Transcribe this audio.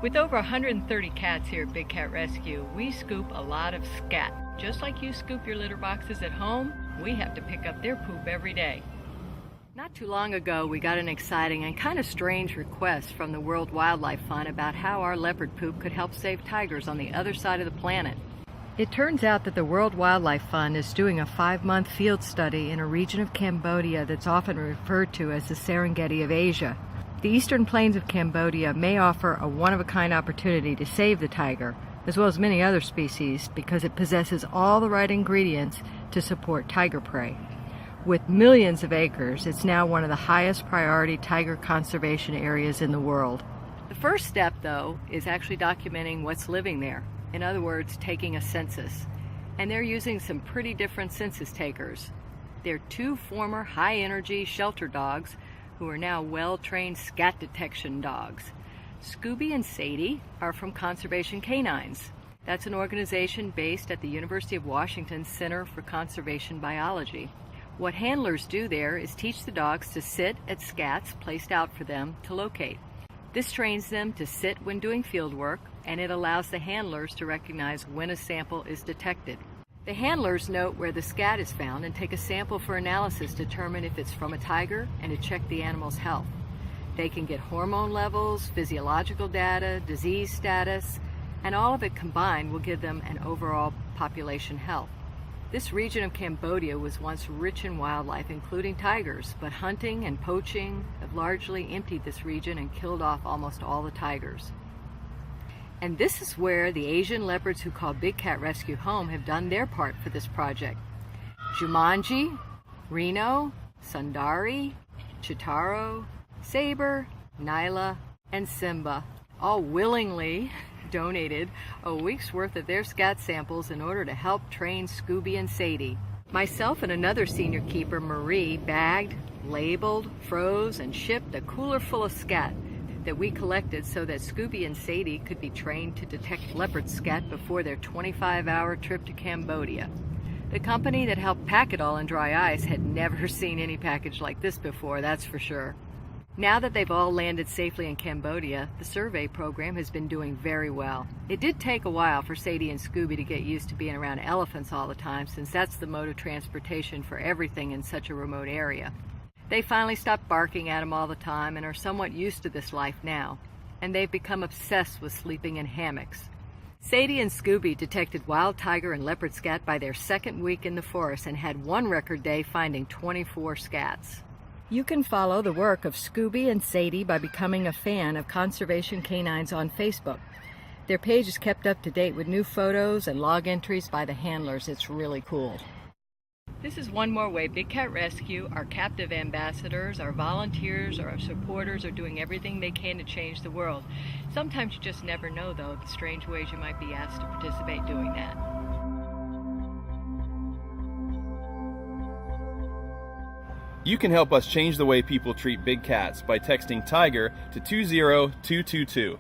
With over 130 cats here at Big Cat Rescue, we scoop a lot of scat. Just like you scoop your litter boxes at home, we have to pick up their poop every day. Not too long ago, we got an exciting and kind of strange request from the World Wildlife Fund about how our leopard poop could help save tigers on the other side of the planet. It turns out that the World Wildlife Fund is doing a 5-month field study in a region of Cambodia that's often referred to as the Serengeti of Asia. The eastern plains of Cambodia may offer a one-of-a-kind opportunity to save the tiger, as well as many other species, because it possesses all the right ingredients to support tiger prey. With millions of acres, it's now one of the highest priority tiger conservation areas in the world. The first step, though, is actually documenting what's living there. In other words, taking a census. And they're using some pretty different census takers. They're 2 former high-energy shelter dogs who are now well-trained scat detection dogs. Scooby and Sadie are from Conservation Canines. That's an organization based at the University of Washington Center for Conservation Biology. What handlers do there is teach the dogs to sit at scats placed out for them to locate. This trains them to sit when doing field work, and it allows the handlers to recognize when a sample is detected. The handlers note where the scat is found and take a sample for analysis to determine if it's from a tiger and to check the animal's health. They can get hormone levels, physiological data, disease status, and all of it combined will give them an overall population health. This region of Cambodia was once rich in wildlife, including tigers, but hunting and poaching have largely emptied this region and killed off almost all the tigers. And this is where the Asian leopards who call Big Cat Rescue home have done their part for this project. Jumanji, Reno, Sundari, Chitaro, Saber, Nyla, and Simba all willingly donated a week's worth of their scat samples in order to help train Scooby and Sadie. Myself and another senior keeper, Marie, bagged, labeled, froze, and shipped a cooler full of scat that we collected so that Scooby and Sadie could be trained to detect leopard scat before their 25-hour trip to Cambodia. The company that helped pack it all in dry ice had never seen any package like this before, that's for sure. Now that they've all landed safely in Cambodia, the survey program has been doing very well. It did take a while for Sadie and Scooby to get used to being around elephants all the time, since that's the mode of transportation for everything in such a remote area. They finally stopped barking at them all the time and are somewhat used to this life now, and they've become obsessed with sleeping in hammocks. Sadie and Scooby detected wild tiger and leopard scat by their 2nd week in the forest and had one record day finding 24 scats. You can follow the work of Scooby and Sadie by becoming a fan of Conservation Canines on Facebook. Their page is kept up to date with new photos and log entries by the handlers. It's really cool. This is one more way Big Cat Rescue, our captive ambassadors, our volunteers, or our supporters are doing everything they can to change the world. Sometimes you just never know, though, the strange ways you might be asked to participate doing that. You can help us change the way people treat big cats by texting TIGER to 20222.